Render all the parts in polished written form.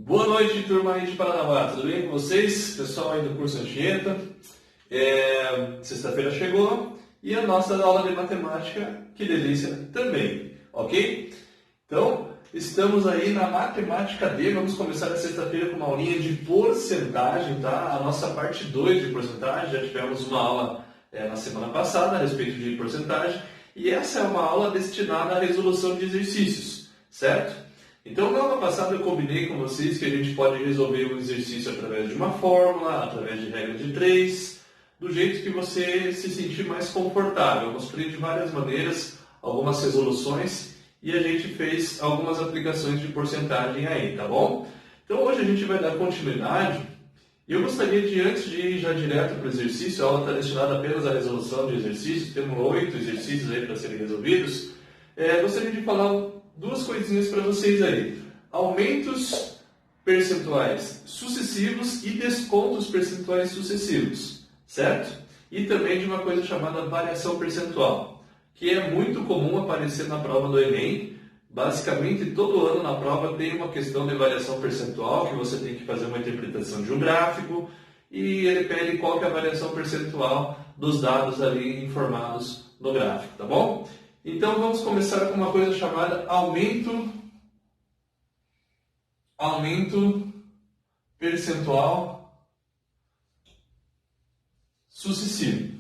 Boa noite, turma aí de Paranaguá, tudo bem com vocês? Pessoal aí do curso Anchieta. Sexta-feira chegou e a nossa aula de matemática, que delícia, também, ok? Então, estamos aí na matemática D, vamos começar a sexta-feira com uma aulinha de porcentagem, tá? A nossa parte 2 de porcentagem, já tivemos uma aula na semana passada a respeito de porcentagem, e essa é uma aula destinada à resolução de exercícios, certo? Então, na aula passada eu combinei com vocês que a gente pode resolver um exercício através de uma fórmula, através de regra de 3, do jeito que você se sentir mais confortável. Eu mostrei de várias maneiras algumas resoluções e a gente fez algumas aplicações de porcentagem aí, tá bom? Então, hoje a gente vai dar continuidade e eu gostaria de, antes de ir já direto para o exercício, a aula está destinada apenas à resolução de exercícios, temos 8 exercícios aí para serem resolvidos, gostaria de falar duas coisinhas para vocês aí. Aumentos percentuais sucessivos e descontos percentuais sucessivos, certo? E também de uma coisa chamada variação percentual, que é muito comum aparecer na prova do Enem. Basicamente, todo ano na prova tem uma questão de variação percentual, que você tem que fazer uma interpretação de um gráfico, e ele pede qual que é a variação percentual dos dados ali informados no gráfico, tá bom? Então, vamos começar com uma coisa chamada aumento percentual sucessivo.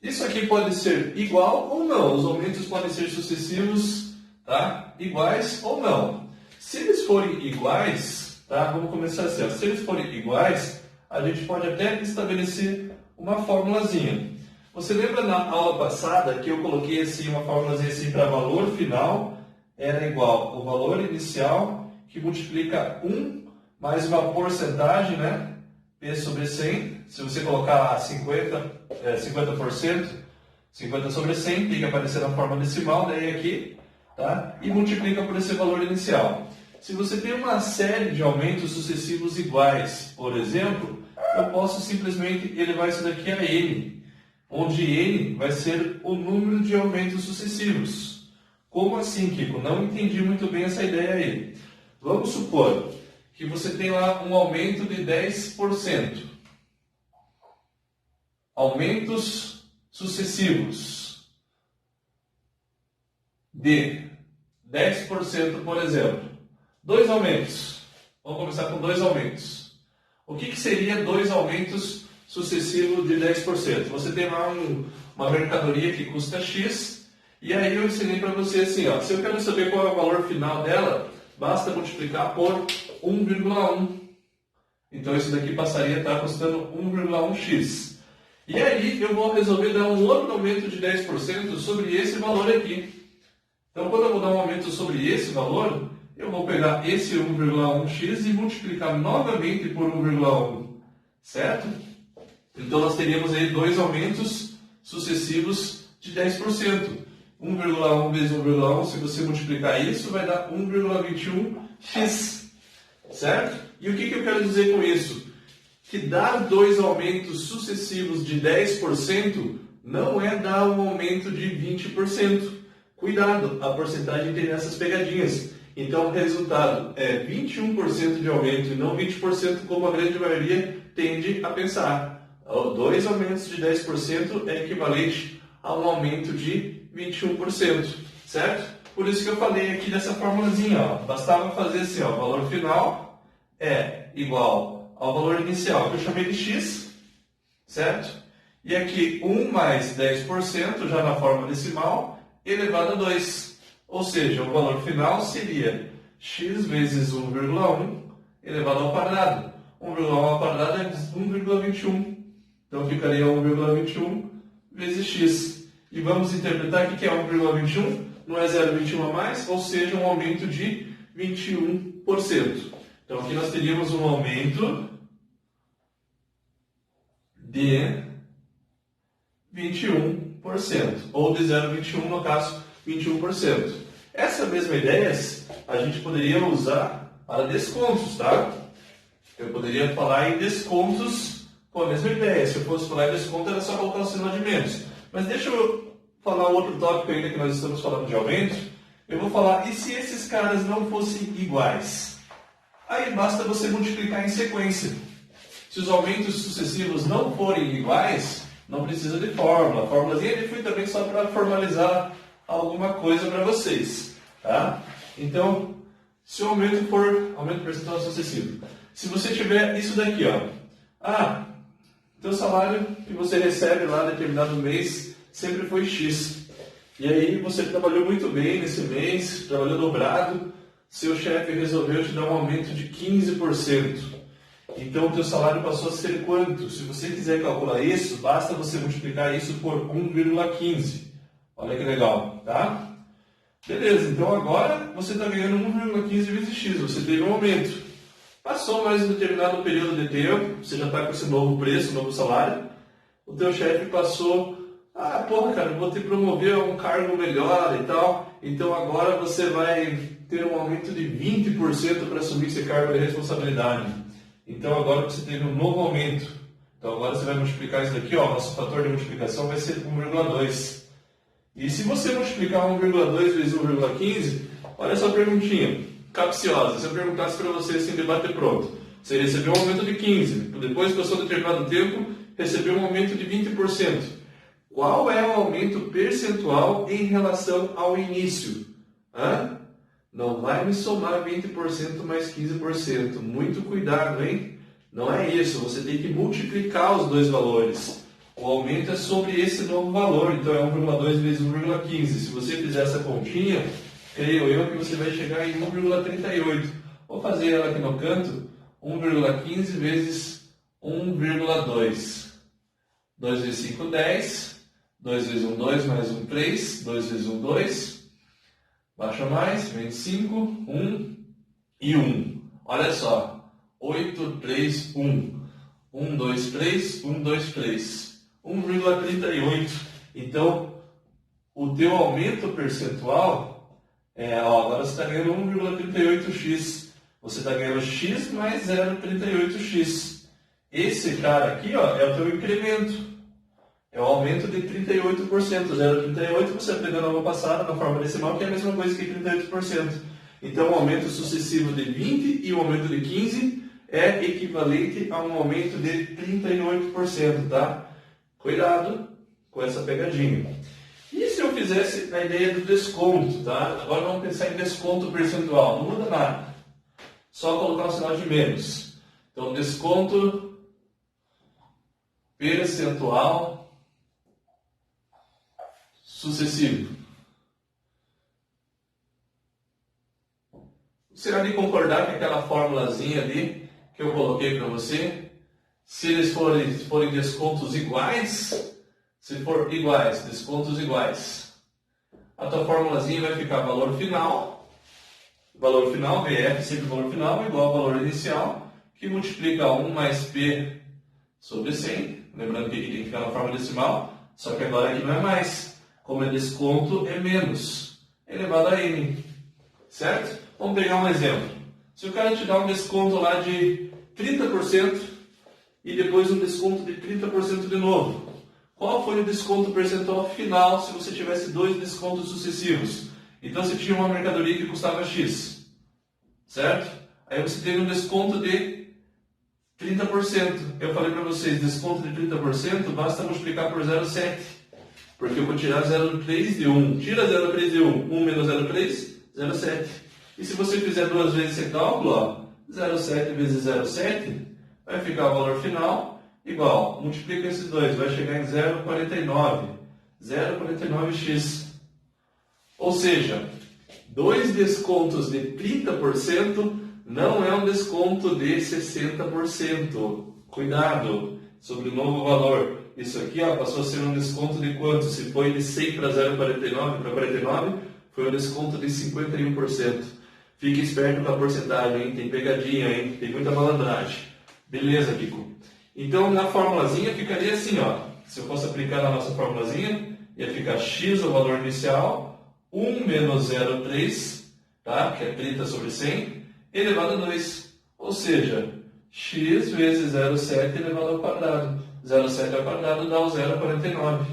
Isso aqui pode ser igual ou não. Os aumentos podem ser sucessivos, tá? Iguais ou não. Se eles forem iguais, tá? Vamos começar assim. Se eles forem iguais, a gente pode até estabelecer uma formulazinha. Você lembra na aula passada que eu coloquei assim uma formulazinha assim para valor final era igual ao valor inicial que multiplica 1 mais uma porcentagem, né? P sobre 100. Se você colocar 50%, 50 sobre 100, tem que aparecer na forma decimal, daí aqui, tá? E multiplica por esse valor inicial. Se você tem uma série de aumentos sucessivos iguais, por exemplo, eu posso simplesmente elevar isso daqui a n, onde n vai ser o número de aumentos sucessivos. Como assim, Kiko? Não entendi muito bem essa ideia aí. Vamos supor que você tem lá um aumento de 10%. Aumentos sucessivos de 10%, por exemplo. Dois aumentos. Vamos começar com dois aumentos. O que seria dois aumentos sucessivo de 10%. Você tem lá uma mercadoria que custa X, e aí eu ensinei para você assim, ó, se eu quero saber qual é o valor final dela, basta multiplicar por 1,1. Então isso daqui passaria a estar custando 1,1x. E aí eu vou resolver dar um outro aumento de 10% sobre esse valor aqui. Então quando eu vou dar um aumento sobre esse valor, eu vou pegar esse 1,1x e multiplicar novamente por 1,1, certo? Então, nós teríamos aí dois aumentos sucessivos de 10%. 1,1 vezes 1,1, se você multiplicar isso, vai dar 1,21x. Certo? E o que eu quero dizer com isso? Que dar dois aumentos sucessivos de 10% não é dar um aumento de 20%. Cuidado, a porcentagem tem essas pegadinhas. Então, o resultado é 21% de aumento e não 20%, como a grande maioria tende a pensar. Dois aumentos de 10% é equivalente a um aumento de 21%, certo? Por isso que eu falei aqui dessa formulazinha, ó. Bastava fazer assim, ó, o valor final é igual ao valor inicial, que eu chamei de x, certo? E aqui 1 mais 10%, já na forma decimal, elevado a 2. Ou seja, o valor final seria x vezes 1,1 elevado ao quadrado. 1,1 ao quadrado é 1,21. Então, ficaria 1,21 vezes x. E vamos interpretar o que é 1,21? Não é 0,21 a mais, ou seja, um aumento de 21%. Então, aqui nós teríamos um aumento de 21%. Ou de 0,21, no caso, 21%. Essa mesma ideia a gente poderia usar para descontos, tá? Eu poderia falar em descontos com a mesma ideia. Se eu fosse falar em desconto, era só colocar o sinal de menos. Mas deixa eu falar outro tópico ainda que nós estamos falando de aumento. eu vou falar, e se esses caras não fossem iguais? Aí basta você multiplicar em sequência. Se os aumentos sucessivos não forem iguais, não precisa de fórmula. A fórmulazinha ele foi também só para formalizar alguma coisa para vocês. Tá? Então, se o aumento for aumento percentual sucessivo, se você tiver isso daqui, ó, teu salário que você recebe lá determinado mês sempre foi X. E aí você trabalhou muito bem nesse mês, trabalhou dobrado, seu chefe resolveu te dar um aumento de 15%. Então o teu salário passou a ser quanto? Se você quiser calcular isso, basta você multiplicar isso por 1,15. Olha que legal, tá? Beleza, então agora você está ganhando 1,15 vezes X, você teve um aumento. Passou mais um determinado período de tempo, você já está com esse novo preço, novo salário. O teu chefe passou, cara, eu vou te promover a um cargo melhor e tal. Então agora você vai ter um aumento de 20% para assumir esse cargo de responsabilidade. Então agora você teve um novo aumento. Então agora você vai multiplicar isso daqui, nosso fator de multiplicação vai ser 1,2. E se você multiplicar 1,2 vezes 1,15, olha essa perguntinha, capciosa. Se eu perguntasse para você assim, debate pronto, você recebeu um aumento de 15, depois passou um determinado tempo, recebeu um aumento de 20%. Qual é o aumento percentual em relação ao início? Não vai me somar 20% mais 15%. Muito cuidado, hein? Não é isso. Você tem que multiplicar os dois valores. O aumento é sobre esse novo valor. Então é 1,2 vezes 1,15. Se você fizer essa continha, creio eu que você vai chegar em 1,38. Vou fazer ela aqui no canto. 1,15 vezes 1,2. 2 vezes 5, 10. 2 vezes 1, 2, mais 1, 3. 2 vezes 1, 2. Baixa mais, vem 5, 1 e 1. Olha só, 8, 3, 1. 1, 2, 3, 1, 2, 3. 1,38. Então, o teu aumento percentual, agora você está ganhando 1,38x. Você está ganhando x mais 0,38x. Esse cara aqui é o teu incremento. É o aumento de 38%. 0,38 você aprendeu na aula passada, na forma decimal, que é a mesma coisa que 38%. Então, o aumento sucessivo de 20 e o aumento de 15 é equivalente a um aumento de 38%, tá? Cuidado com essa pegadinha. E se eu fizesse a ideia do desconto, tá? Agora vamos pensar em desconto percentual. Não muda nada. Só colocar um sinal de menos. Então, desconto percentual sucessivo. Você vai concordar com aquela formulazinha ali que eu coloquei para você? Se eles forem descontos iguais, se for iguais, descontos iguais, a tua formulazinha vai ficar valor final, VF, sempre valor final, igual ao valor inicial, que multiplica 1 mais P sobre 100, lembrando que aqui tem que ficar na forma decimal, só que agora aqui não é mais. Como é desconto, é menos, elevado a n, certo? Vamos pegar um exemplo. Se o cara te dá um desconto lá de 30% e depois um desconto de 30% de novo, qual foi o desconto percentual final se você tivesse dois descontos sucessivos? Então você tinha uma mercadoria que custava X, certo? Aí você teve um desconto de 30%. Eu falei para vocês, desconto de 30% basta multiplicar por 0,7. Porque eu vou tirar 0,3 de 1. Tira 0,3 de 1. 1 menos 0,3, 0,7. E se você fizer duas vezes esse cálculo, 0,7 vezes 0,7, vai ficar o valor final igual. Multiplica esses dois, vai chegar em 0,49. 0,49x. Ou seja, dois descontos de 30% não é um desconto de 60%. Cuidado sobre o novo valor. Isso aqui passou a ser um desconto de quanto? Se foi de 100 para 0,49 para 49, foi um desconto de 51%. Fique esperto com a porcentagem, hein? Tem pegadinha, hein? Tem muita malandragem. Beleza, Kiko? Então, na formulazinha ficaria assim, Se eu fosse aplicar na nossa formulazinha, ia ficar x, o valor inicial, 1 menos 0,3, tá? Que é 30 sobre 100, elevado a 2. Ou seja, x vezes 0,7 elevado ao quadrado. 0,7 ao quadrado dá o 0,49.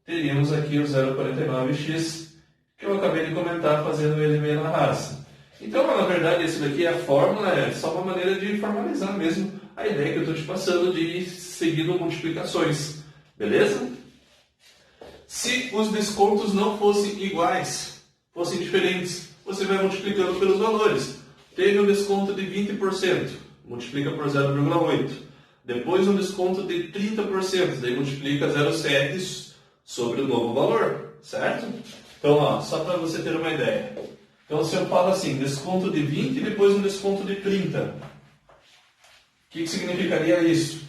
Teríamos aqui o 0,49x, que eu acabei de comentar fazendo ele meio na raça. Então, na verdade, esse daqui é a fórmula, é só uma maneira de formalizar mesmo a ideia que eu estou te passando de ir seguindo multiplicações, beleza? Se os descontos não fossem iguais, fossem diferentes, você vai multiplicando pelos valores. Teve um desconto de 20%, multiplica por 0,8. Depois um desconto de 30%, daí multiplica 0,7 sobre o novo valor, certo? Então, ó, só para você ter uma ideia. Então, se eu falo assim, desconto de 20 e depois um desconto de 30, o que significaria isso?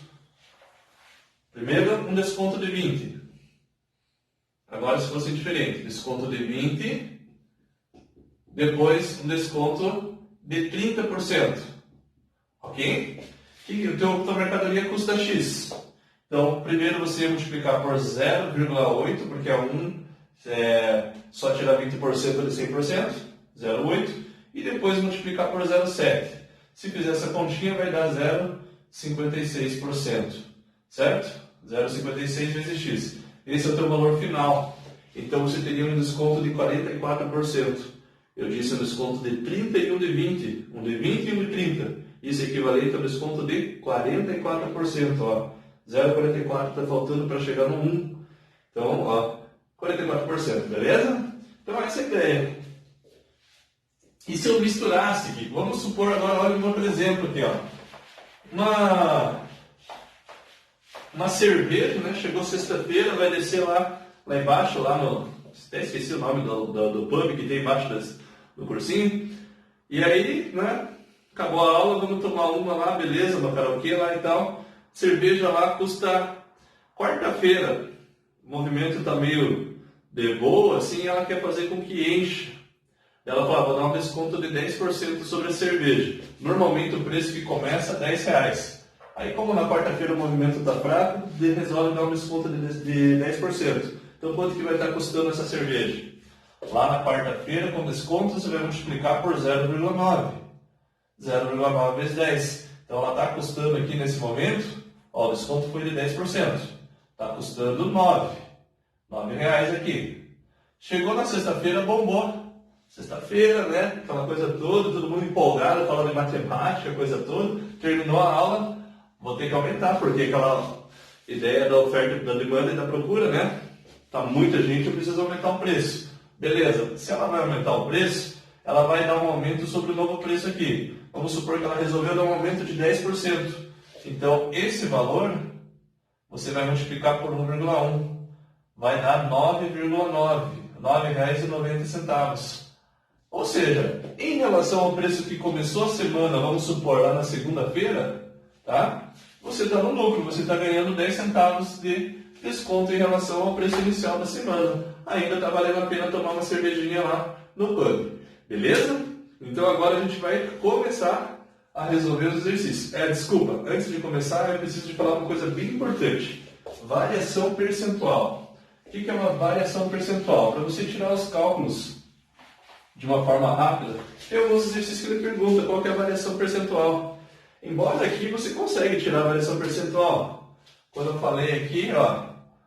Primeiro, um desconto de 20. Agora, se fosse diferente, desconto de 20, depois um desconto de 30%. Ok? E tua mercadoria custa X. Então, primeiro você ia multiplicar por 0,8, porque só tirar 20% de 100%, 0,8, e depois multiplicar por 0,7. Se fizer essa continha, vai dar 0,56%, certo? 0,56 vezes X. Esse é o teu valor final. Então, você teria um desconto de 44%. Eu disse um desconto de 30 e um de 20. Um de 20 e um de 30. Isso é equivalente ao desconto de 44%. Ó. 0,44 está faltando para chegar no 1. Então, ó, 44%, beleza? Então, essa é a ideia. E se eu misturasse aqui? Vamos supor agora, olha um outro exemplo aqui, ó. Uma cerveja, né? Chegou sexta-feira, vai descer lá embaixo, lá no... Até esqueci o nome do pub que tem embaixo do cursinho. E aí, né? Acabou a aula, vamos tomar uma lá, beleza, no karaokê lá e tal. Cerveja lá custa quarta-feira. O movimento tá meio de boa, assim, ela quer fazer com que encha. Ela fala, vou dar um desconto de 10% sobre a cerveja. Normalmente o preço que começa é R$10. Aí como na quarta-feira o movimento está fraco, resolve dar um desconto de 10%. Então quanto que vai estar custando essa cerveja? Lá na quarta-feira, com desconto, você vai multiplicar por 0,9. 0,9 vezes 10. Então ela está custando aqui nesse momento, ó, o desconto foi de 10%. Está custando 9. R$9 aqui. Chegou na sexta-feira, bombou. Sexta-feira, né? Aquela coisa toda, todo mundo empolgado, falando de matemática, coisa toda. Terminou a aula, vou ter que aumentar, porque aquela ideia da oferta, da demanda e da procura, né? Tá muita gente, eu preciso aumentar o preço. Beleza, se ela vai aumentar o preço, ela vai dar um aumento sobre o novo preço aqui. Vamos supor que ela resolveu dar um aumento de 10%. Então, esse valor, você vai multiplicar por 1,1. Vai dar 9,9. R$9,90. Ou seja, em relação ao preço que começou a semana, vamos supor, lá na segunda-feira, tá? Você está no lucro, você está ganhando 10 centavos de desconto em relação ao preço inicial da semana. Ainda está valendo a pena tomar uma cervejinha lá no pub. Beleza? Então agora a gente vai começar a resolver os exercícios. Desculpa, antes de começar eu preciso de falar uma coisa bem importante. Variação percentual. O que é uma variação percentual? Para você tirar os cálculos de uma forma rápida, tem alguns exercícios que ele pergunta qual que é a variação percentual. Embora aqui você consegue tirar a variação percentual. Quando eu falei aqui, ó,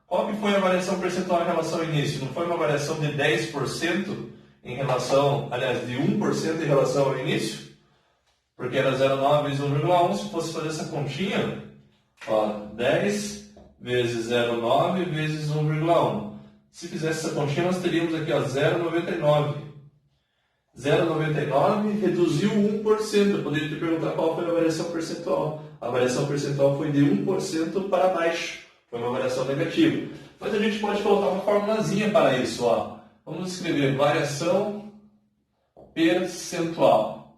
qual que foi a variação percentual em relação ao início? Não foi uma variação de 10% em relação, aliás, de 1% em relação ao início? Porque era 0,9 vezes 1,1. Se fosse fazer essa continha, ó, 10 vezes 0,9 vezes 1,1. Se fizesse essa continha, nós teríamos aqui 0,99. 0,99 reduziu 1%. Eu poderia te perguntar qual foi a variação percentual. A variação percentual foi de 1% para baixo. Foi uma variação negativa. Mas a gente pode colocar uma formulazinha para isso. Ó. Vamos escrever variação percentual.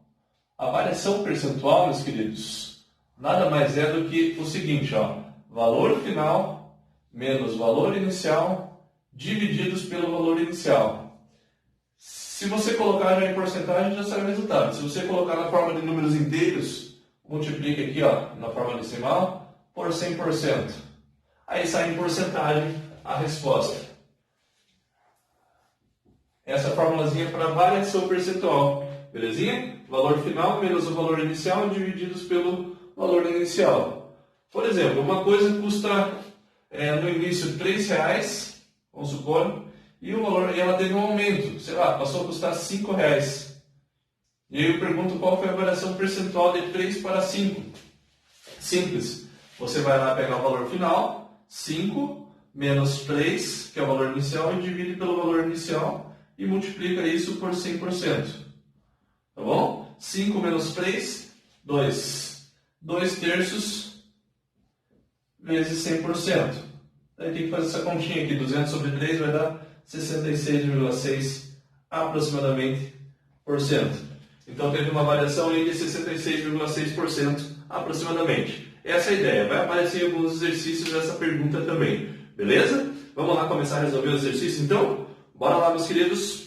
A variação percentual, meus queridos, nada mais é do que o seguinte, ó, valor final menos valor inicial divididos pelo valor inicial. Se você colocar já em porcentagem, já sai o resultado. Se você colocar na forma de números inteiros, multiplica aqui, ó, na forma decimal, por 100%. Aí sai em porcentagem a resposta. Essa formulazinha para variação percentual. Belezinha? Valor final menos o valor inicial divididos pelo valor inicial. Por exemplo, uma coisa custa no início R$3, vamos supor, e o valor, e ela teve um aumento, sei lá, passou a custar R$5. E aí eu pergunto qual foi a variação percentual de 3 para 5. Simples. Você vai lá pegar o valor final, 5 menos 3, que é o valor inicial, e divide pelo valor inicial e multiplica isso por 100%. Tá bom? 5 menos 3, 2. 2 terços vezes 100%. Daí tem que fazer essa continha aqui. 200 sobre 3 vai dar 66,6 aproximadamente por cento. Então teve uma variação aí de 66,6% aproximadamente. Essa é a ideia. Vai aparecer em alguns exercícios essa pergunta também. Beleza? Vamos lá começar a resolver o exercício então? Bora lá, meus queridos.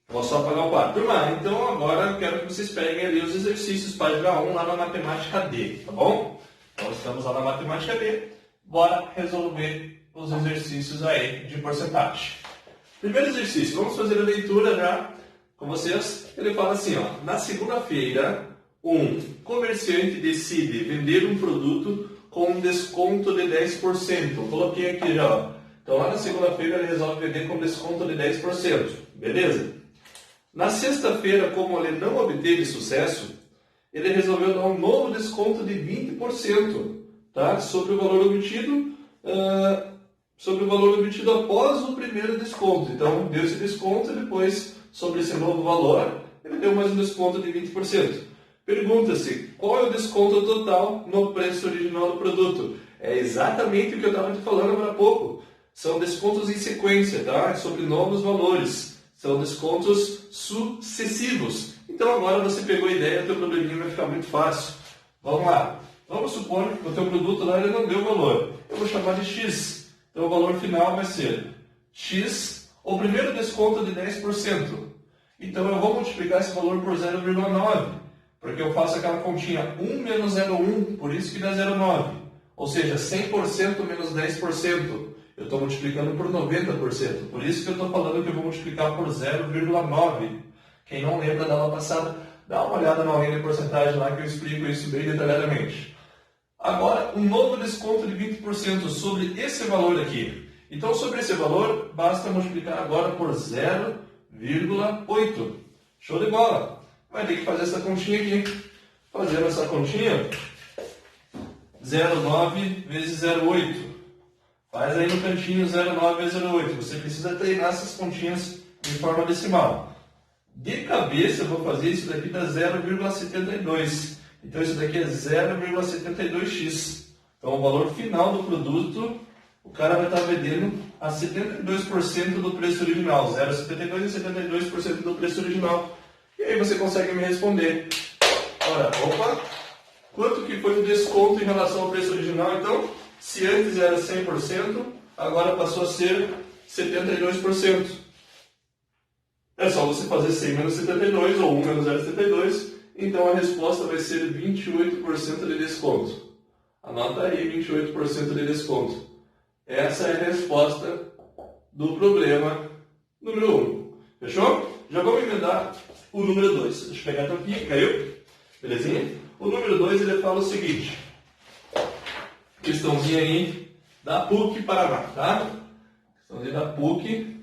Vou só apagar o quadro. Turma, então agora eu quero que vocês peguem ali os exercícios página 1 lá na matemática D, tá bom? Então estamos lá na matemática D. Bora resolver os exercícios aí de porcentagem. Primeiro exercício, vamos fazer a leitura já com vocês. Ele fala assim, ó, na segunda-feira, um comerciante decide vender um produto com um desconto de 10%. Eu coloquei aqui já, ó. Então lá na segunda-feira ele resolve vender com desconto de 10%. Beleza? Na sexta-feira, como ele não obteve sucesso, ele resolveu dar um novo desconto de 20%, tá? Sobre o valor obtido após o primeiro desconto. Então, deu esse desconto e depois, sobre esse novo valor, ele deu mais um desconto de 20%. Pergunta-se, qual é o desconto total no preço original do produto? É exatamente o que eu estava te falando agora há pouco. São descontos em sequência, tá? Sobre novos valores. São descontos sucessivos. Então agora você pegou a ideia, o teu probleminha vai ficar muito fácil. Vamos lá. Vamos supor que o teu produto lá ele não deu valor. Eu vou chamar de X. Então o valor final vai ser X, o primeiro desconto de 10%. Então eu vou multiplicar esse valor por 0,9. Porque eu faço aquela continha 1 menos 0,1, por isso que dá 0,9. Ou seja, 100% menos 10%. Eu estou multiplicando por 90%. Por isso que eu estou falando que eu vou multiplicar por 0,9. Quem não lembra da aula passada, dá uma olhada na aulinha de porcentagem lá que eu explico isso bem detalhadamente. Agora, um novo desconto de 20% sobre esse valor aqui. Então, sobre esse valor, basta multiplicar agora por 0,8. Show de bola! Vai ter que fazer essa continha aqui. Fazendo essa continha, 0,9 vezes 0,8. Faz aí no cantinho 0,9 vezes 0,8. Você precisa treinar essas continhas em forma decimal. De cabeça, eu vou fazer isso daqui da 0,72. Então, isso daqui é 0,72x. Então, o valor final do produto, o cara vai estar vendendo a 72% do preço original. 0,72 e 72% do preço original. E aí você consegue me responder. Ora, opa, quanto que foi o desconto em relação ao preço original, então? Se antes era 100%, agora passou a ser 72%. É só você fazer 100 menos 72, ou 1 menos 0,72, então a resposta vai ser 28% de desconto. Anota aí, 28% de desconto. Essa é a resposta do problema número 1. Fechou? Já vamos emendar o número 2. Deixa eu pegar a tampinha, caiu? Belezinha? O número 2 ele fala o seguinte. Questãozinha aí da PUC Paraná, tá? Questãozinha da PUC.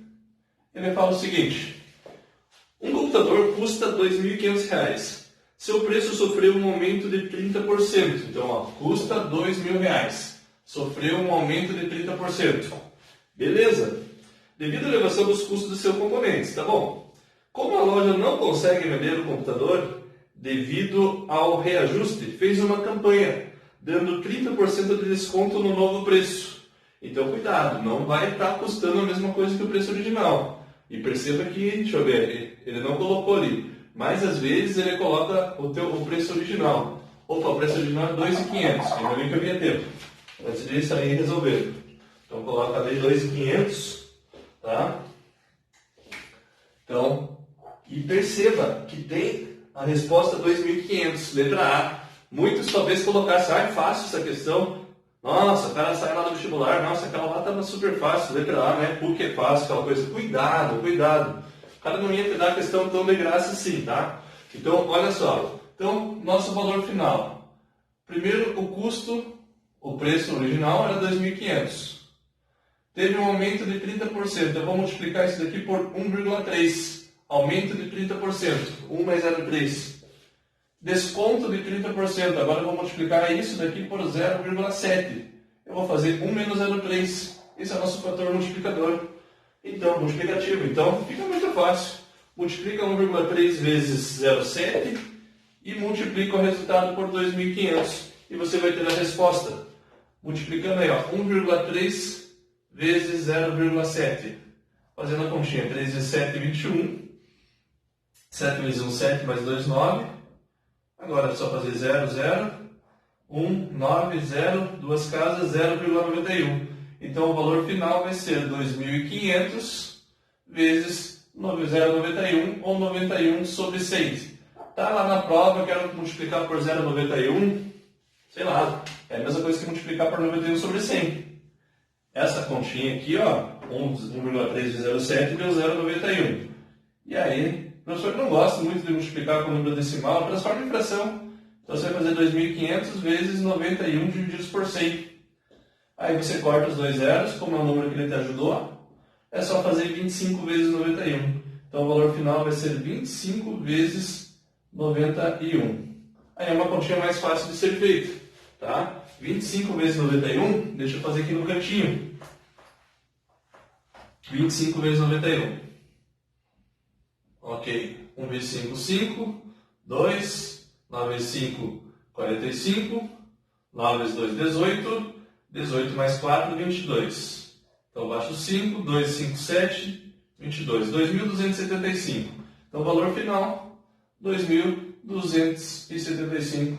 Ele fala o seguinte. Um computador custa R$ 2.500. Seu preço sofreu um aumento de 30%. Então, ó, custa R$ 2.000. Sofreu um aumento de 30%. Beleza? Devido à elevação dos custos dos seus componentes, tá bom? Como a loja não consegue vender o computador, devido ao reajuste, fez uma campanha, dando 30% de desconto no novo preço. Então, cuidado, não vai estar custando a mesma coisa que o preço original. E perceba que, deixa eu ver, ele não colocou ali, mas às vezes ele coloca o preço original. Opa, o preço original é 2.500, ainda bem que eu ia tempo. Antes disso aí resolver. Então coloca ali 2.500, tá? Então, e perceba que tem a resposta 2.500, letra A. Muitos talvez colocassem, é fácil essa questão. Nossa, o cara sai lá do vestibular, nossa, aquela lá estava super fácil, letra A, né? PUC é fácil, aquela coisa. Cuidado, cuidado. O cara não ia te dar a questão tão de graça assim, tá? Então, olha só. Então, nosso valor final. Primeiro, o custo, o preço original era 2.500. teve um aumento de 30%. Eu vou multiplicar isso daqui por 1,3. Aumento de 30%. 1 mais 0,3. Desconto de 30%. Agora eu vou multiplicar isso daqui por 0,7. Eu vou fazer 1 menos 0,3. Esse é o nosso fator multiplicador. Então, multiplicativo. Então, fica muito fácil. Multiplica 1,3 vezes 0,7 e multiplica o resultado por 2.500. E você vai ter a resposta. Multiplicando aí, ó, 1,3 vezes 0,7. Fazendo a continha, 3 vezes 7, 21. 7 vezes 1, 7, mais 2, 9. Agora é só fazer 0, 0, 1, 9, 0, duas casas, 0,91. Então o valor final vai ser 2.500 vezes 0,91 ou 91 sobre 100. Tá lá na prova, eu quero multiplicar por 0,91, sei lá, é a mesma coisa que multiplicar por 91 sobre 100. Essa continha aqui, ó, 1,3 vezes 0,7 deu 0,91. E aí, o professor não gosta muito de multiplicar com número decimal, transforma em fração. Então você vai fazer 2.500 vezes 91 divididos por 100. Aí você corta os dois zeros, como é o número que ele te ajudou, é só fazer 25 vezes 91. Então o valor final vai ser 25 vezes 91. Aí é uma continha mais fácil de ser feita, tá? 25 vezes 91, deixa eu fazer aqui no cantinho. 25 vezes 91. Ok, 1 vezes 5, 5. 2, 9 vezes 5, 45. 9 vezes 2, 18. 18 mais 4, 22. Então, baixo 5, 2, 5, 7, 22. 2.275. Então, o valor final, R$2.275.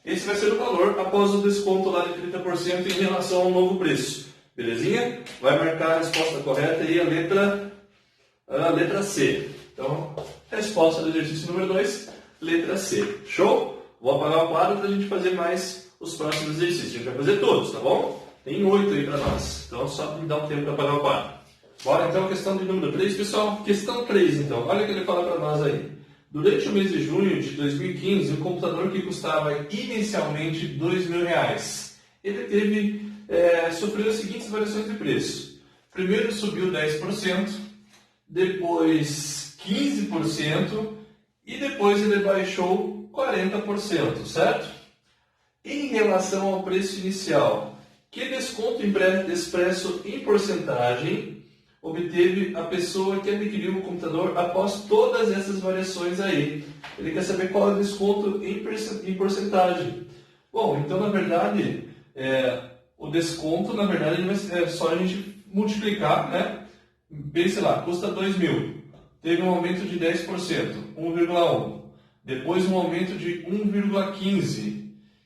Esse vai ser o valor após o desconto lá de 30% em relação ao novo preço. Belezinha? Vai marcar a resposta correta e a letra C. Então, resposta do exercício número 2, letra C. Show? Vou apagar o quadro para a gente fazer mais os próximos exercícios. A gente vai fazer todos, tá bom? Tem 8 aí para nós. Então, só me dá um tempo para apagar o quadro. Bora, então, questão de número 3. Pessoal, questão 3, então. Olha o que ele fala para nós aí. Durante o mês de junho de 2015, o computador que custava inicialmente R$2.000, ele sofreu as seguintes variações de preço. Primeiro subiu 10%, depois 15% e depois ele baixou 40%, certo? Em relação ao preço inicial, que desconto expresso em porcentagem obteve a pessoa que adquiriu o computador após todas essas variações aí? Ele quer saber qual é o desconto em porcentagem. Bom, então na verdade, o desconto na verdade é só a gente multiplicar, né? Pense lá, custa 2.000, teve um aumento de 10%, 1,1. Depois um aumento de 1,15.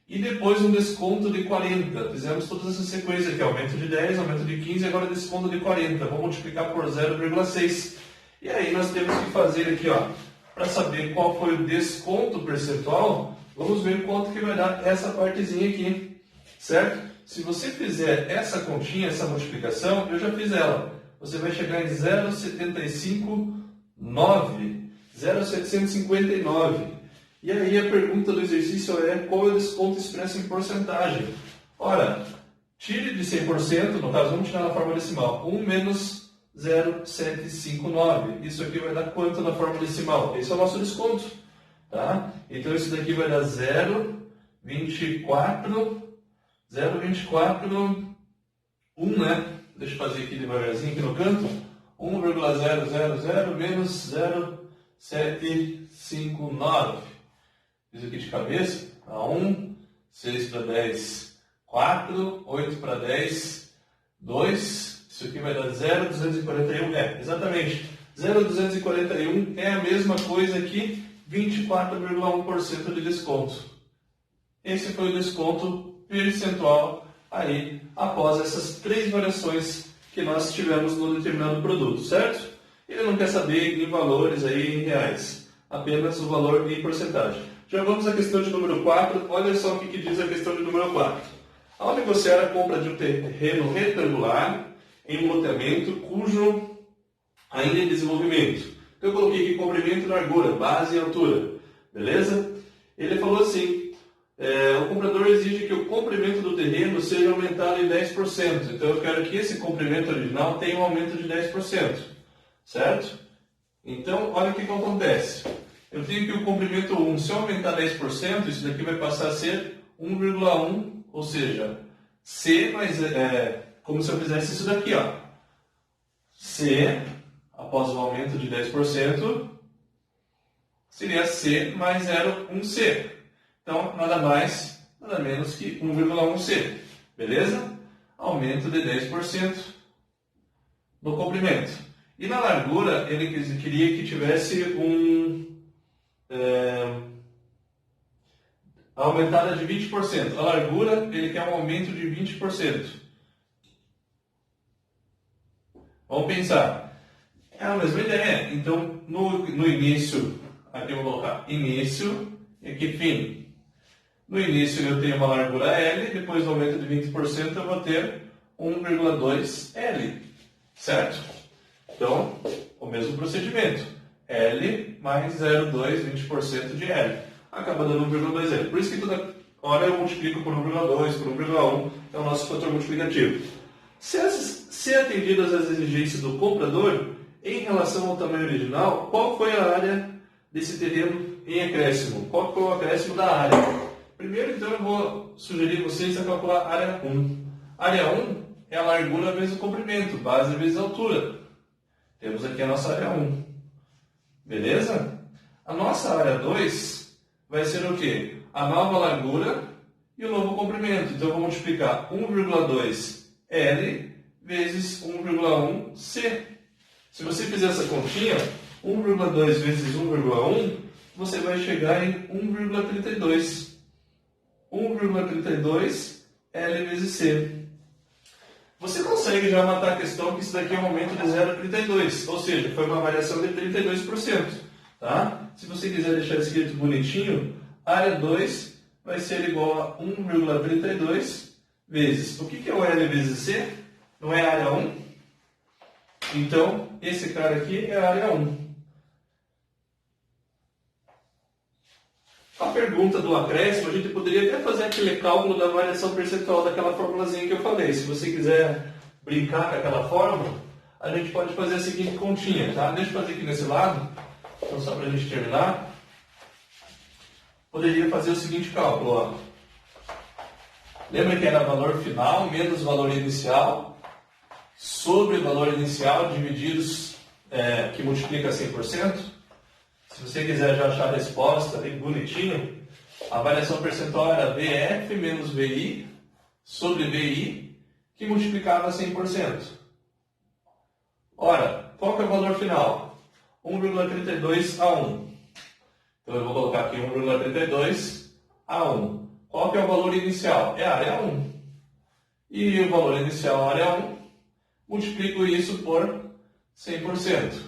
E depois um desconto de 40. Fizemos todas essas sequências aqui, aumento de 10, aumento de 15, agora desconto de 40. Vamos multiplicar por 0,6. E aí nós temos que fazer aqui, ó, para saber qual foi o desconto percentual, vamos ver quanto que vai dar essa partezinha aqui, certo? Se você fizer essa continha, essa multiplicação, eu já fiz ela. Você vai chegar em 0,759, 0,759. E aí a pergunta do exercício é qual é o desconto expresso em porcentagem? Ora, tire de 100%, no caso vamos tirar na forma decimal, 1 menos 0,759. Isso aqui vai dar quanto na forma decimal? Esse é o nosso desconto, tá? Então isso daqui vai dar 0,24, 1, né? Deixa eu fazer aqui devagarzinho aqui no canto. 1,000 menos 0,759. Fiz aqui de cabeça. 1, 6 para 10, 4, 8 para 10, 2. Isso aqui vai dar 0,241. Exatamente. 0,241 é a mesma coisa que 24,1% de desconto. Esse foi o desconto percentual aí após essas 3 variações que nós tivemos no determinado produto, certo? Ele não quer saber em valores aí em reais, apenas o valor em porcentagem. Já vamos à questão de número 4. Olha só o que diz a questão de número 4. Ao negociar a compra de um terreno retangular em loteamento cujo ainda em desenvolvimento. Então eu coloquei aqui comprimento e largura, base e altura. Beleza? Ele falou assim, o comprador exige que o comprimento do terreno seja aumentado em 10%. Então eu quero que esse comprimento original tenha um aumento de 10%, certo? Então, olha o que acontece. Eu tenho que o comprimento 1, se eu aumentar 10%, isso daqui vai passar a ser 1,1, ou seja, C mais, como se eu fizesse isso daqui, ó. C, após o aumento de 10%, seria C mais 0,1C. Então, nada mais, nada menos que 1,1C. Beleza? Aumento de 10% no comprimento. E na largura, ele queria que tivesse aumentada de 20%. A largura, ele quer um aumento de 20%. Vamos pensar. É a mesma ideia. Então, no início, aqui eu vou colocar início e aqui fim. No início eu tenho uma largura L, depois do aumento de 20% eu vou ter 1,2L, certo? Então, o mesmo procedimento. L mais 0,2, 20% de L. Acaba dando 1,2L. Por isso que toda hora eu multiplico por 1,2, por 1,1, é o nosso fator multiplicativo. Se atendidas as exigências do comprador, em relação ao tamanho original, qual foi a área desse terreno em acréscimo? Qual foi o acréscimo da área? Primeiro, então, eu vou sugerir vocês a calcular a área 1. Área 1 é a largura vezes o comprimento, base vezes a altura. Temos aqui a nossa área 1. Beleza? A nossa área 2 vai ser o quê? A nova largura e o novo comprimento. Então, eu vou multiplicar 1,2L vezes 1,1C. Se você fizer essa continha, 1,2 vezes 1,1, você vai chegar em 1,32. 1,32 L vezes C. Você consegue já matar a questão que isso daqui é um aumento de 0,32, ou seja, foi uma variação de 32%. Tá? Se você quiser deixar escrito bonitinho, área 2 vai ser igual a 1,32 vezes. O que é o L vezes C? Não é a área 1? Então, esse cara aqui é a área 1. A pergunta do acréscimo, a gente poderia até fazer aquele cálculo da variação percentual daquela formulazinha que eu falei. Se você quiser brincar com aquela fórmula, a gente pode fazer a seguinte continha, tá? Deixa eu fazer aqui nesse lado, então só para a gente terminar. Poderia fazer o seguinte cálculo, ó. Lembra que era valor final menos valor inicial sobre o valor inicial divididos, que multiplica 100%? Se você quiser já achar a resposta bem bonitinho, a variação percentual era VF menos VI sobre VI, que multiplicava 100%. Ora, qual que é o valor final? 1,32 a 1. Então eu vou colocar aqui 1,32 a 1. Qual que é o valor inicial? É a área 1. E o valor inicial, área 1, multiplico isso por 100%.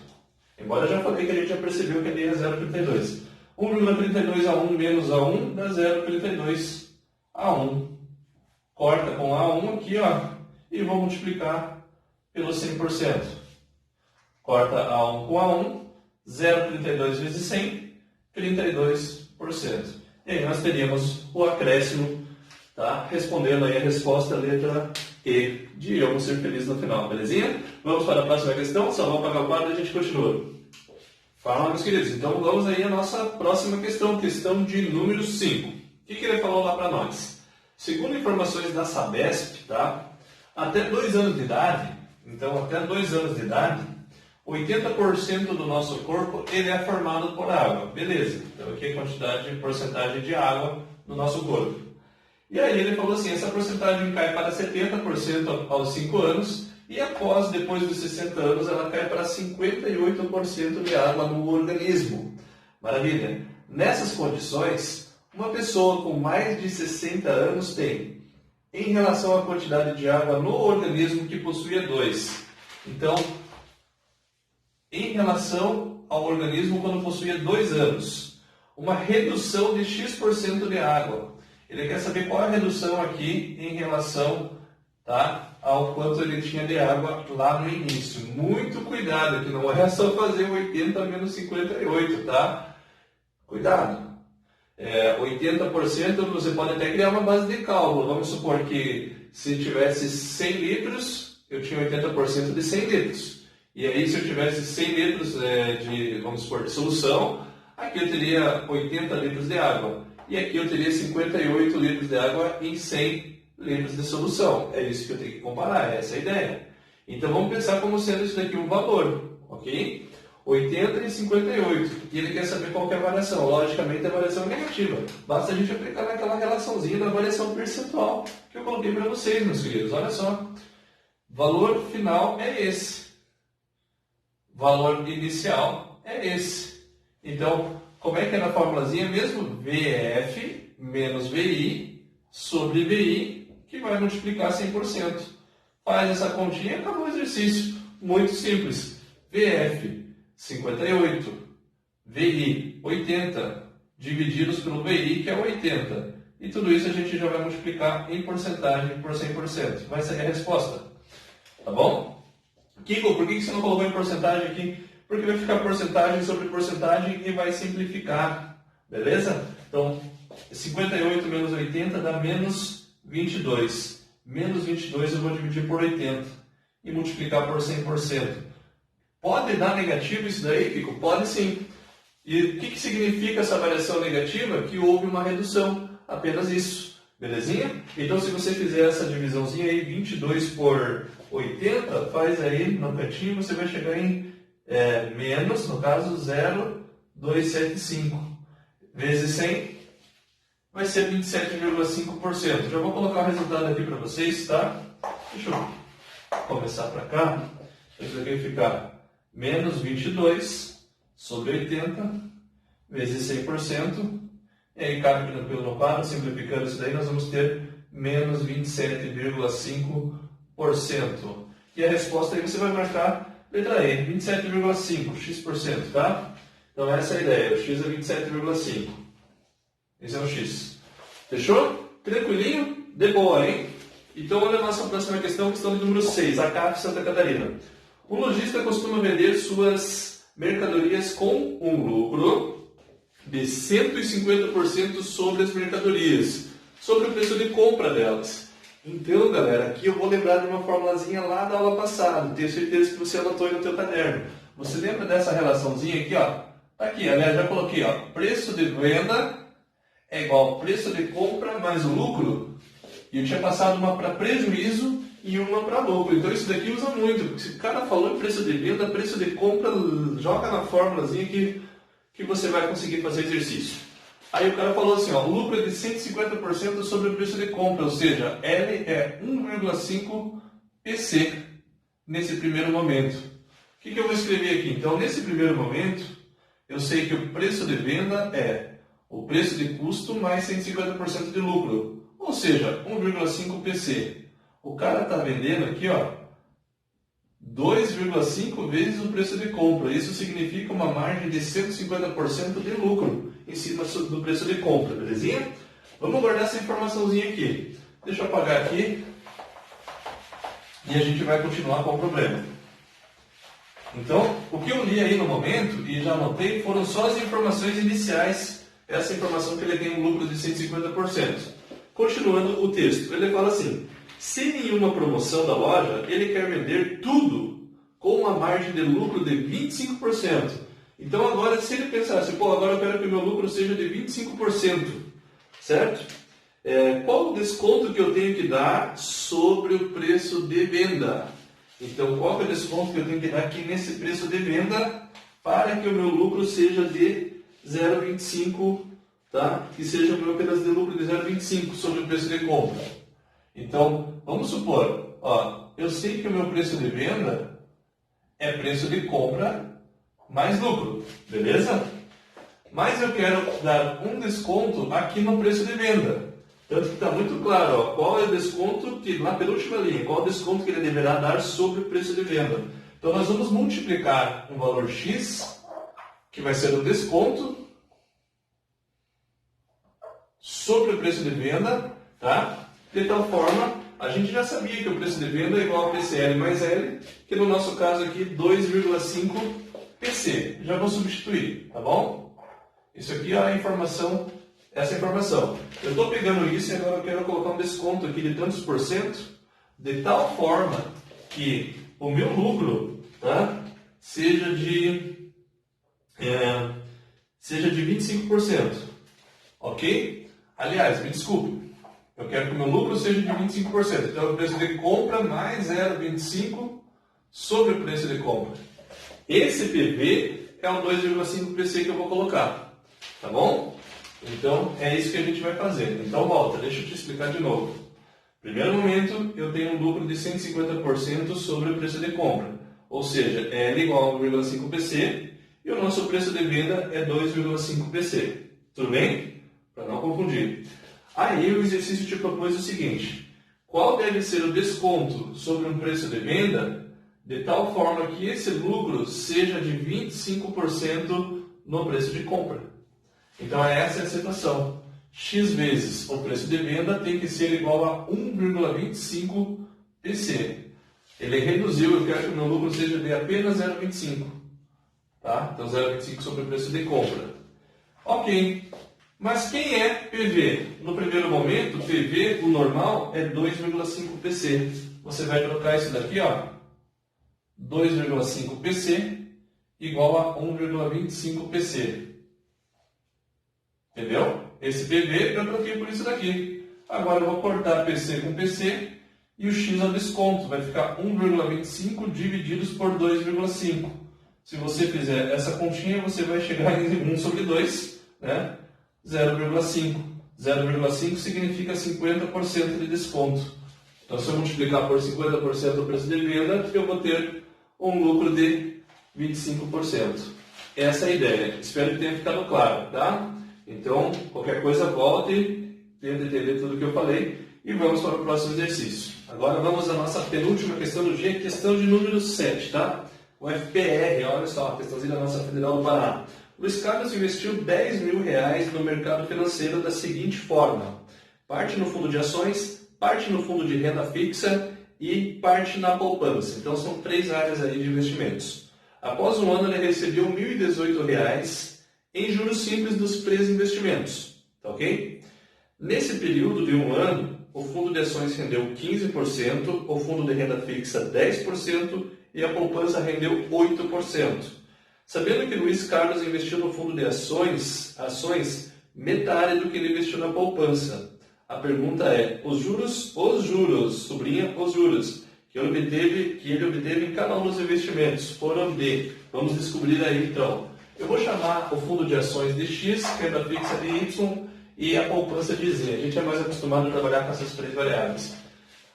Embora eu já falei que a gente já percebeu que ali é 0,32. 1,32 a 1 menos a 1 dá 0,32 a 1. Corta com A1 aqui, ó, e vou multiplicar pelo 100%. Corta A1 com A1, 0,32 vezes 100, 32%. E aí nós teríamos o acréscimo, tá? Respondendo aí a resposta, letra E, de eu vou ser feliz no final, belezinha? Vamos para a próxima questão, só vamos apagar o quadro e a gente continua. Fala, meus queridos, então vamos aí à nossa próxima questão, questão de número 5. O que ele falou lá para nós? Segundo informações da Sabesp, tá? Até 2 anos de idade, então até 2 anos de idade, 80% do nosso corpo ele é formado por água, beleza? Então aqui a quantidade, porcentagem de água no nosso corpo. E aí ele falou assim, essa porcentagem cai para 70% aos 5 anos e depois dos 60 anos, ela cai para 58% de água no organismo. Maravilha! Nessas condições, uma pessoa com mais de 60 anos tem, em relação à quantidade de água no organismo que possuía 2. Então, em relação ao organismo quando possuía 2 anos, uma redução de X% de água. Ele quer saber qual é a redução aqui em relação, tá, ao quanto ele tinha de água lá no início. Muito cuidado, que não é só fazer 80 menos 58, tá? Cuidado. 80%, você pode até criar uma base de cálculo. Vamos supor que se tivesse 100 litros, eu tinha 80% de 100 litros. E aí, se eu tivesse 100 litros vamos supor, de solução, aqui eu teria 80 litros de água. E aqui eu teria 58 litros de água em 100 litros de solução. É isso que eu tenho que comparar, essa é a ideia. Então, vamos pensar como sendo isso daqui um valor, ok? 80 e 58. E ele quer saber qual que é a variação. Logicamente, a variação é negativa. Basta a gente aplicar naquela relaçãozinha da variação percentual que eu coloquei para vocês, meus queridos. Olha só. Valor final é esse. Valor inicial é esse. Então, como é que é na formulazinha mesmo? VF menos VI sobre VI, que vai multiplicar 100%. Faz essa continha e acabou o exercício. Muito simples. VF 58, VI 80, divididos pelo VI, que é 80. E tudo isso a gente já vai multiplicar em porcentagem por 100%. Vai ser a resposta. Tá bom? Kiko, por que você não colocou em porcentagem aqui? Porque vai ficar porcentagem sobre porcentagem e vai simplificar. Beleza? Então, 58 menos 80 dá menos 22. Menos 22 eu vou dividir por 80 e multiplicar por 100%. Pode dar negativo isso daí, Kiko? Pode sim. E o que significa essa variação negativa? Que houve uma redução. Apenas isso. Belezinha? Então, se você fizer essa divisãozinha aí, 22 por 80, faz aí no cantinho, você vai chegar em menos, no caso, 0,275. Vezes 100, vai ser 27,5%. Já vou colocar o resultado aqui para vocês, tá? Deixa eu começar para cá. Isso aqui vai ficar menos 22 sobre 80 vezes 100%. E aí, cabe pelo quadro, simplificando isso daí, nós vamos ter menos 27,5%. E a resposta aí você vai marcar letra E, 27,5%, x%, tá? Então essa é a ideia, o x é 27,5%. Esse é o x. Fechou? Tranquilinho? De boa, hein? Então, olha a nossa próxima questão, questão de número 6, a CAF Santa Catarina. Um lojista costuma vender suas mercadorias com um lucro de 150% sobre as mercadorias, sobre o preço de compra delas. Então, galera, aqui eu vou lembrar de uma formulazinha lá da aula passada, tenho certeza que você anotou aí no teu caderno. Você lembra dessa relaçãozinha aqui, ó? Tá aqui, aliás, já coloquei, ó, preço de venda é igual ao preço de compra mais o lucro. E eu tinha passado uma para prejuízo e uma para lucro. Então isso daqui usa muito, porque se o cara falou em preço de venda, preço de compra, joga na formulazinha que você vai conseguir fazer exercício. Aí o cara falou assim, ó, o lucro é de 150% sobre o preço de compra, ou seja, L é 1,5 PC nesse primeiro momento. O que eu vou escrever aqui? Então, nesse primeiro momento, eu sei que o preço de venda é o preço de custo mais 150% de lucro, ou seja, 1,5 PC. O cara está vendendo aqui, ó, 2,5 vezes o preço de compra. Isso significa uma margem de 150% de lucro em cima do preço de compra, belezinha? Vamos guardar essa informaçãozinha aqui. Deixa eu apagar aqui e a gente vai continuar com o problema. Então, o que eu li aí no momento e já anotei foram só as informações iniciais. Essa informação que ele tem um lucro de 150%. Continuando o texto, ele fala assim: sem nenhuma promoção da loja, ele quer vender tudo com uma margem de lucro de 25%. Então agora, se ele pensasse, agora eu quero que o meu lucro seja de 25%, certo? Qual o desconto que eu tenho que dar sobre o preço de venda? Então, qual é o desconto que eu tenho que dar aqui nesse preço de venda para que o meu lucro seja de 0,25, tá? Que seja o meu pedaço de lucro de 0,25 sobre o preço de compra. Então, vamos supor, ó, eu sei que o meu preço de venda é preço de compra mais lucro, beleza? Mas eu quero dar um desconto aqui no preço de venda. Tanto que está muito claro, ó, qual é o desconto que, na penúltima linha, qual é o desconto que ele deverá dar sobre o preço de venda. Então, nós vamos multiplicar um valor X, que vai ser o desconto, sobre o preço de venda, tá? De tal forma, a gente já sabia que o preço de venda é igual a PCL mais L, que no nosso caso aqui, 2,5 PC. Já vou substituir, tá bom? Isso aqui é a informação essa informação. Eu estou pegando isso e agora eu quero colocar um desconto aqui de tantos por cento, de tal forma que o meu lucro, tá, seja de 25%. Ok? Aliás, me desculpe. Eu quero que o meu lucro seja de 25%. Então, o preço de compra mais 0,25 sobre o preço de compra. Esse PV é o 2,5 PC que eu vou colocar. Tá bom? Então, é isso que a gente vai fazer. Então, volta. Deixa eu te explicar de novo. Primeiro momento, eu tenho um lucro de 150% sobre o preço de compra. Ou seja, L igual a 1,5 PC e o nosso preço de venda é 2,5 PC. Tudo bem? Para não confundir. Aí o exercício te propôs o seguinte: qual deve ser o desconto sobre um preço de venda de tal forma que esse lucro seja de 25% no preço de compra? Então essa é a situação. X vezes o preço de venda tem que ser igual a 1,25 PC. Ele reduziu, eu quero que o meu lucro seja de apenas 0,25. Tá? Então 0,25 sobre o preço de compra. Ok. Mas quem é PV? No primeiro momento, PV, o normal, é 2,5 PC. Você vai trocar isso daqui, ó, 2,5 PC igual a 1,25 PC. Entendeu? Esse PV eu troquei por isso daqui. Agora eu vou cortar PC com PC e o X ao desconto. Vai ficar 1,25 divididos por 2,5. Se você fizer essa continha, você vai chegar em 1 sobre 2, né? 0,5. 0,5 significa 50% de desconto. Então, se eu multiplicar por 50% o preço de venda, eu vou ter um lucro de 25%. Essa é a ideia. Espero que tenha ficado claro, tá? Então, qualquer coisa, volte, tenta entender tudo o que eu falei e vamos para o próximo exercício. Agora vamos à nossa penúltima questão do dia, questão de número 7, tá? O FPR, olha só, a questãozinha da nossa Federal do Paraná. Luiz Carlos investiu 10 mil reais no mercado financeiro da seguinte forma: parte no fundo de ações, parte no fundo de renda fixa e parte na poupança. Então são 3 áreas aí de investimentos. Após um ano ele recebeu R$ 1.018 em juros simples dos pré-investimentos. Tá ok? Nesse período de um ano, o fundo de ações rendeu 15%, o fundo de renda fixa 10% e a poupança rendeu 8%. Sabendo que Luiz Carlos investiu no fundo de ações metade do que ele investiu na poupança. A pergunta é: os juros, sublinha os juros, que ele obteve em cada um dos investimentos foram de, vamos descobrir aí então. Eu vou chamar o fundo de ações de X, renda fixa de Y e a poupança de Z. A gente é mais acostumado a trabalhar com essas 3 variáveis.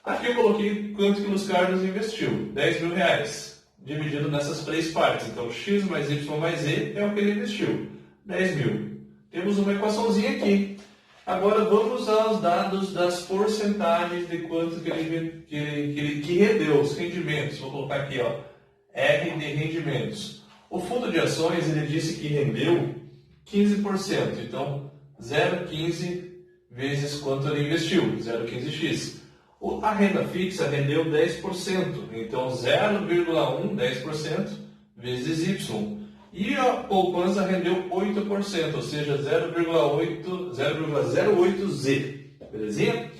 Aqui eu coloquei quanto que Luiz Carlos investiu, 10 mil reais, dividido nessas 3 partes. Então, X mais Y mais Z é o que ele investiu, 10 mil. Temos uma equaçãozinha aqui. Agora vamos aos dados das porcentagens de quanto que ele rendeu, os rendimentos. Vou colocar aqui, ó, R de rendimentos. O fundo de ações, ele disse que rendeu 15%. Então, 0,15 vezes quanto ele investiu, 0,15x. A renda fixa rendeu 10%. Então, 0,1, 10% vezes y. E a poupança rendeu 8%, ou seja, 0,08Z. Belezinha?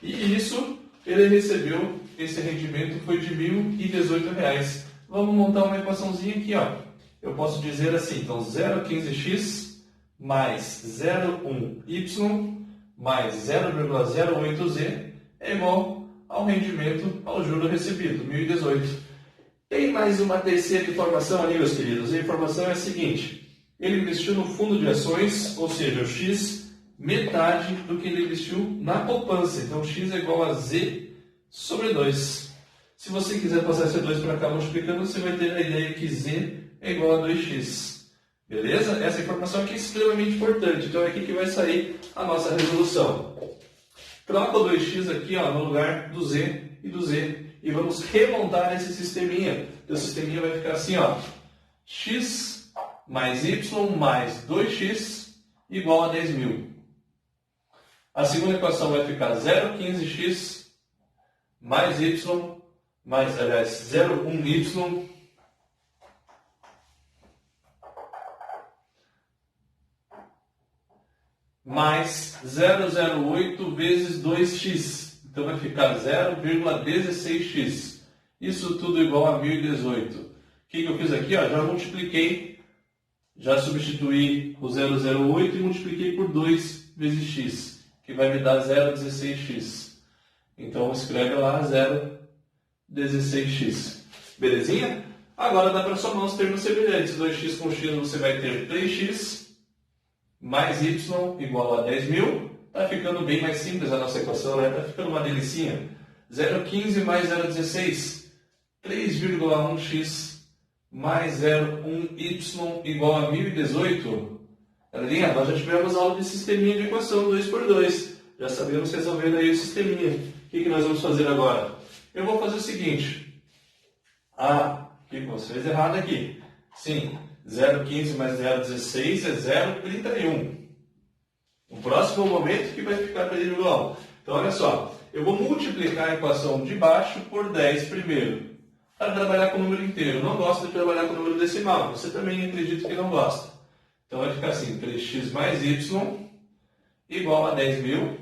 E isso, ele recebeu, esse rendimento foi de R$ 1.018. Vamos montar uma equaçãozinha aqui, ó. Eu posso dizer assim, então 0,15x mais 0,1y mais 0,08z é igual ao rendimento, ao juro recebido, 1.018. Tem mais uma terceira informação ali, meus queridos. A informação é a seguinte: ele investiu no fundo de ações, ou seja, o X, metade do que ele investiu na poupança. Então, X é igual a Z sobre 2. Se você quiser passar esse 2 para cá multiplicando, você vai ter a ideia que Z é igual a 2x. Beleza? Essa informação aqui é extremamente importante. Então, é aqui que vai sair a nossa resolução. Troca o 2x aqui, ó, no lugar do Z e do Z. E vamos remontar esse sisteminha. O sisteminha vai ficar assim, ó. X mais Y mais 2x igual a 10 mil. A segunda equação vai ficar 0,15x mais Y mais, aliás, 0,1y mais 0,08 vezes 2x. Então vai ficar 0,16x. Isso tudo igual a 1018. O que eu fiz aqui? Já multipliquei, já substituí o 0,08 e multipliquei por 2 vezes x, que vai me dar 0,16x. Então escreve lá 0,16x. Belezinha? Agora dá para somar os termos semelhantes. 2x com x você vai ter 3x mais y igual a 10.000. Está ficando bem mais simples a nossa equação, né? Está ficando uma delicinha. 0,15 mais 0,16. 3,1x mais 0,1y igual a 1018. Galerinha, nós já tivemos aula de sisteminha de equação 2 por 2. Já sabemos resolver aí o sisteminha. O que nós vamos fazer agora? Eu vou fazer o seguinte. O que você fez errado aqui? Sim, 0,15 mais 0,16 é 0,31. O próximo momento que vai ficar 3,1. Então, olha só. Eu vou multiplicar a equação de baixo por 10 primeiro. Para trabalhar com o número inteiro. Eu não gosto de trabalhar com o número decimal. Você também acredita que não gosta. Então, vai ficar assim. 3x mais y igual a 10.000.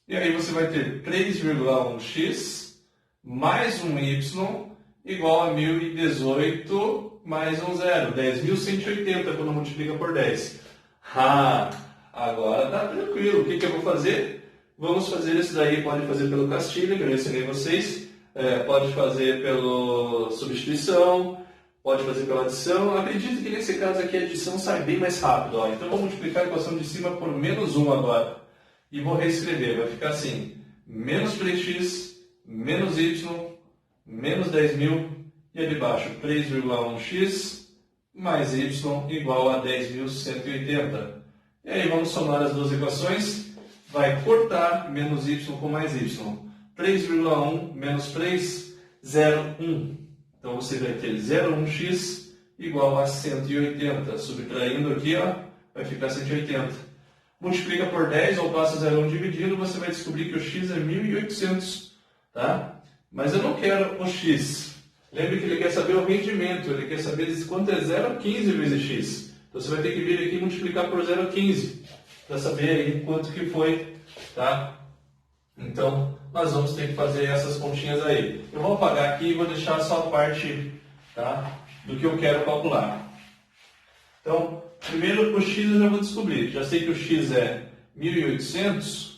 E aí você vai ter 3,1x mais 1y igual a 1018 mais um zero. 10.180 quando multiplica por 10. Agora está tranquilo. O que eu vou fazer? Vamos fazer isso daí. Pode fazer pelo castilho, que eu ensinei vocês. Pode fazer pela substituição. Pode fazer pela adição. Acredito que nesse caso aqui a adição sai bem mais rápido. Então vou multiplicar a equação de cima por menos 1 agora. E vou reescrever. Vai ficar assim. Menos 3x, menos y, menos 10.000. E a de baixo 3,1x mais y igual a 10.180. E aí vamos somar as duas equações. Vai cortar menos y com mais y. 3,1 menos 3, 0,1. Então você vai ter 0,1x igual a 180. Subtraindo aqui, vai ficar 180. Multiplica por 10 ou passa 0,1 dividindo, você vai descobrir que o x é 1.800. Tá? Mas eu não quero o x. Lembre que ele quer saber o rendimento. Ele quer saber quanto é 0,15 vezes x. Então você vai ter que vir aqui e multiplicar por 0,15 para saber aí quanto que foi. Tá? Então, nós vamos ter que fazer essas continhas aí. Eu vou apagar aqui e vou deixar só a parte, tá, do que eu quero calcular. Então, primeiro o x eu já vou descobrir. Já sei que o x é 1.800,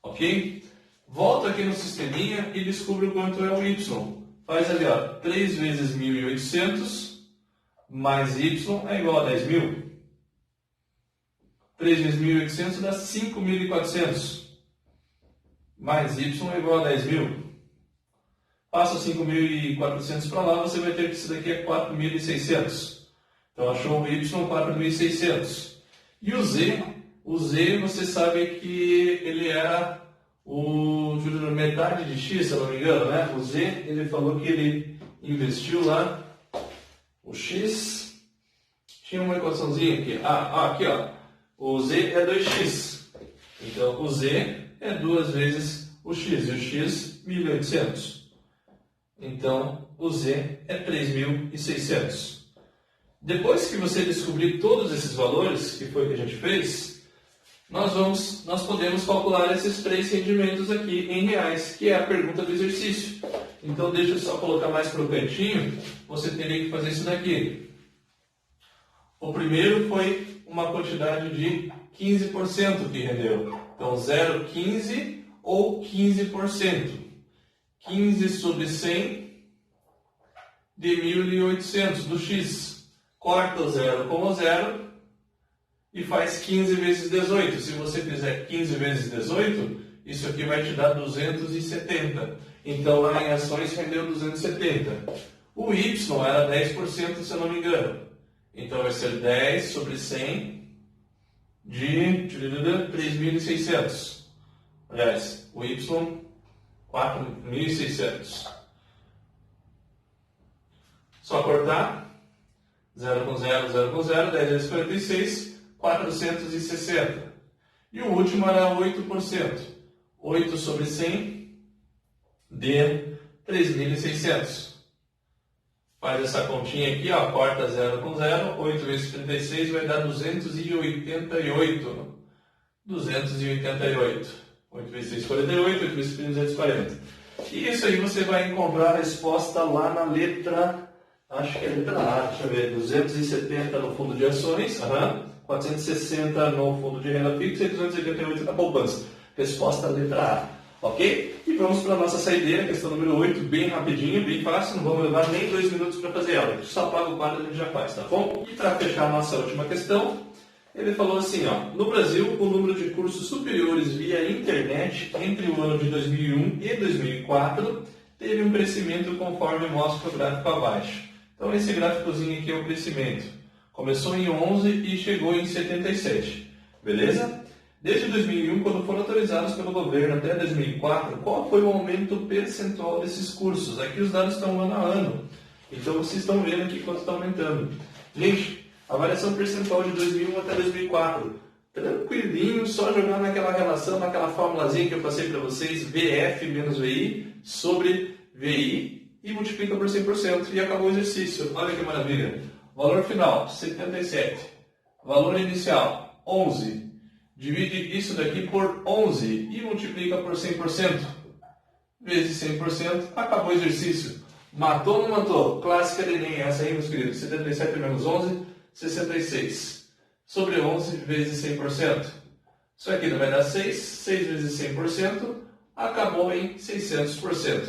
ok? Volto aqui no sisteminha e descubro quanto é o y. Faz ali, 3 vezes 1.800 mais y é igual a 10.000. 3 vezes 1.800 dá 5.400. Mais y é igual a 10.000. Passa 5.400 para lá, você vai ter que isso daqui é 4.600. Então, achou o y 4.600. E o z você sabe que ele era metade de x, se eu não me engano, né? O z, ele falou que ele investiu lá. O x, tinha uma equaçãozinha aqui. Aqui, o z é 2x. Então, o z é 2 vezes o x, e o x, 1.800. Então, o z é 3.600. Depois que você descobrir todos esses valores, que foi o que a gente fez, nós podemos calcular esses 3 rendimentos aqui em reais, que é a pergunta do exercício. Então, deixa eu só colocar mais para o cantinho, você teria que fazer isso daqui. O primeiro foi uma quantidade de 15% que rendeu. Então, 0,15 ou 15%. 15 sobre 100 de 1.800 do x. Corta o zero com o zero e faz 15 vezes 18. Se você fizer 15 vezes 18, isso aqui vai te dar 270. Então, lá em ações rendeu 270. O y era 10%, se eu não me engano. Então, vai ser 10 sobre 100 de 3.600. Aliás, o y, 4.600. Só cortar. 0 com 0, 0 com 0. 10 vezes 46, 460. E o último era 8%. 8 sobre 100 de 3.600. Faz essa continha aqui, corta 0 com 0. 8 vezes 36 vai dar 288. 288. 8 vezes 6, 48. 8 vezes 3, 240. E isso aí você vai encontrar a resposta lá na letra, acho que é a letra A, deixa eu ver, 270 no fundo de ações, 460 no fundo de renda fixa e 288 na poupança. Resposta letra A, ok? E vamos para a nossa saideira, questão número 8, bem rapidinho, bem fácil, não vamos levar nem 2 minutos para fazer ela, só apaga o quadro e a gente já faz, tá bom? E para fechar a nossa última questão, ele falou assim, ó, no Brasil, o número de cursos superiores via internet entre o ano de 2001 e 2004 teve um crescimento conforme mostra o gráfico abaixo. Então, esse gráficozinho aqui é o crescimento. Começou em 11 e chegou em 77, beleza? Desde 2001, quando foram autorizados pelo governo até 2004, qual foi o aumento percentual desses cursos? Aqui os dados estão ano a ano, então vocês estão vendo aqui quanto está aumentando. Gente, a variação percentual de 2001 até 2004, tranquilinho, só jogar naquela relação, naquela formulazinha que eu passei para vocês, VF menos VI sobre VI e multiplica por 100% e acabou o exercício. Olha que maravilha. Valor final, 77. Valor inicial, 11. Divide isso daqui por 11 e multiplica por 100%. Vezes 100%, acabou o exercício. Matou ou não matou? Clássica de Enem, essa aí, meus queridos. 77 menos 11, 66. Sobre 11 vezes 100%. Isso aqui não vai dar 6. 6 vezes 100%, acabou em 600%.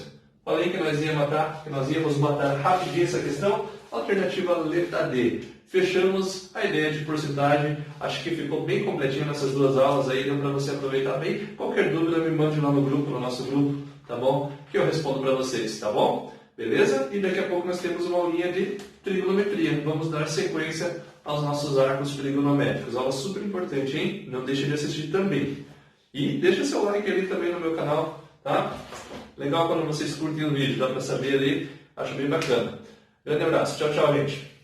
Falei que nós íamos matar rapidinho essa questão. Alternativa letra D. Fechamos a ideia de porcentagem. Acho que ficou bem completinho nessas duas aulas aí, deu para você aproveitar bem. Qualquer dúvida me mande lá no grupo, no nosso grupo, tá bom? Que eu respondo para vocês, tá bom? Beleza? E daqui a pouco nós temos uma aulinha de trigonometria. Vamos dar sequência aos nossos arcos trigonométricos. Aula super importante, hein? Não deixe de assistir também. E deixa seu like ali também no meu canal, tá? Legal quando vocês curtem o vídeo, dá para saber ali. Acho bem bacana. Grande abraço. Tchau, tchau, gente.